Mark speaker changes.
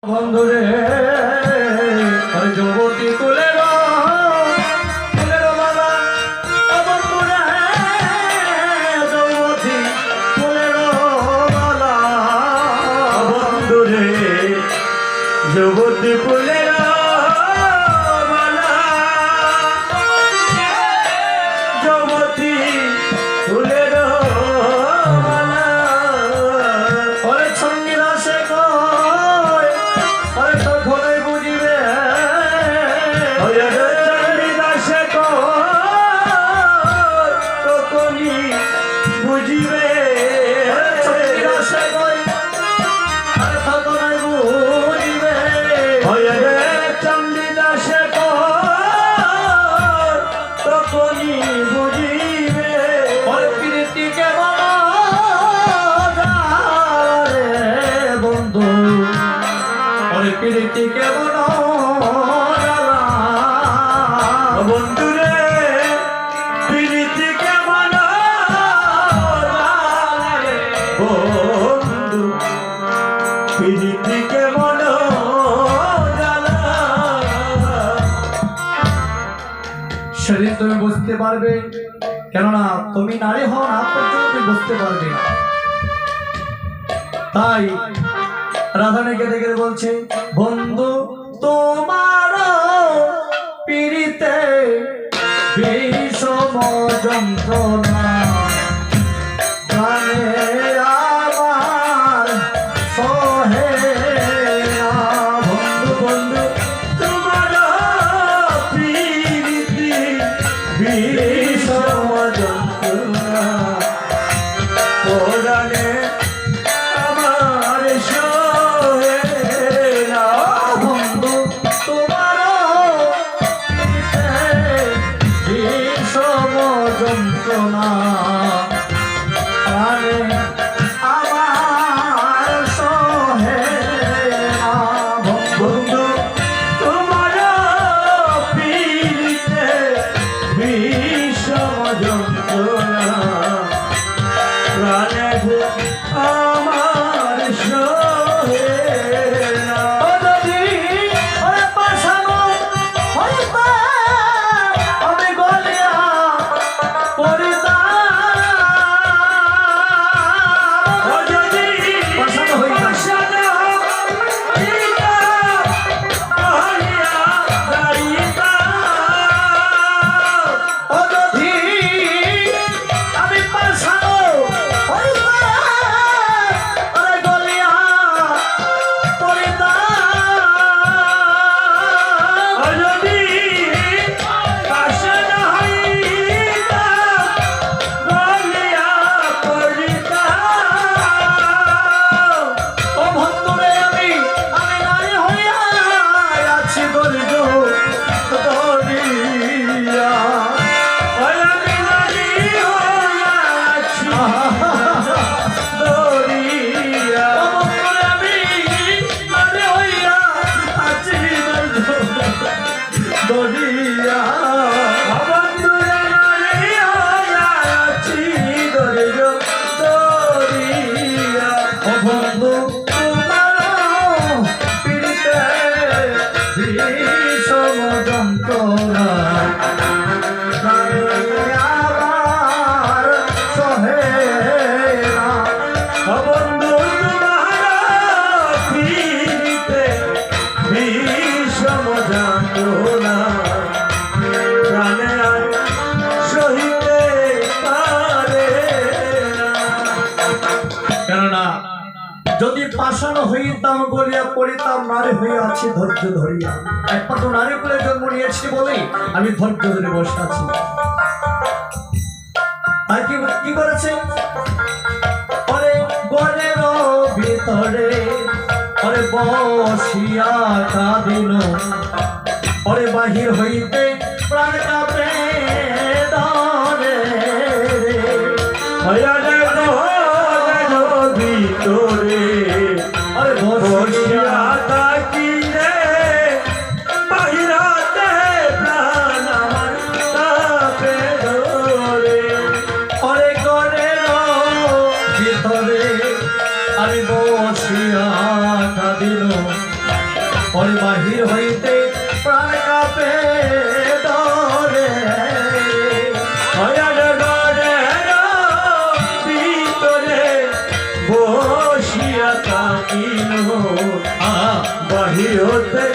Speaker 1: বন্ধুরে যুবতী কুলের মালা বন্ধুরে যুবতী কুলের মালা বন্ধুরে যুবতী কুলের মালা যুবতী কুলের মালা ওরে ছন্দিরা সে প্রীতি কেমন বন্ধুরে প্রীতি কেমন বন্ধু প্রীতি কেমন সেদিন তুমি বুঝতে পারবে, কেননা তুমি নারী হও না পর্যন্ত তুমি বুঝতে পারবে না। তাই রাধানীকে দেখে বলছে, বন্ধু তোমার পীড়িতে বিষম যন্ত্রণা প্রাণে আমার সহে না। বন্ধু বন্ধু তোমার পীড়িতে বিষম যন্ত্রণা প্রাণে যন্ত্রণা আমার সহে না। বন্ধু তোমার পীড়িতে বিষম যন্ত্রণা প্রাণে আমার সহে না। যদি পাষাণ হইতাম গলিয়া পড়িতাম, নারী হয়ে আছি ধৈর্য ধরিয়া। একমাত্র নারী কুলে জন্ম নিয়েছি বলেই আমি ধৈর্য ধরে বসে আছি। তাই কি করেছে, ওরে ঘরের ভিতরে ওরে বসিয়া কাঁদিল, ওরে বাহির হইতে প্রাণ কাঁপে ডরে ভিতরে আরে বসিয়া তাকিলে বাহিরাতে প্রাণ আমার কাঁপে ডরে। ওরে ঘরের ভিতরে আমি বসিয়া কাঁদিল, ওরে বাহির হইতে প্রাণ কাঁপে ডরে
Speaker 2: হয়ার ঘরের ভিতরে বসিয়া কাঁদিল বাহির হতে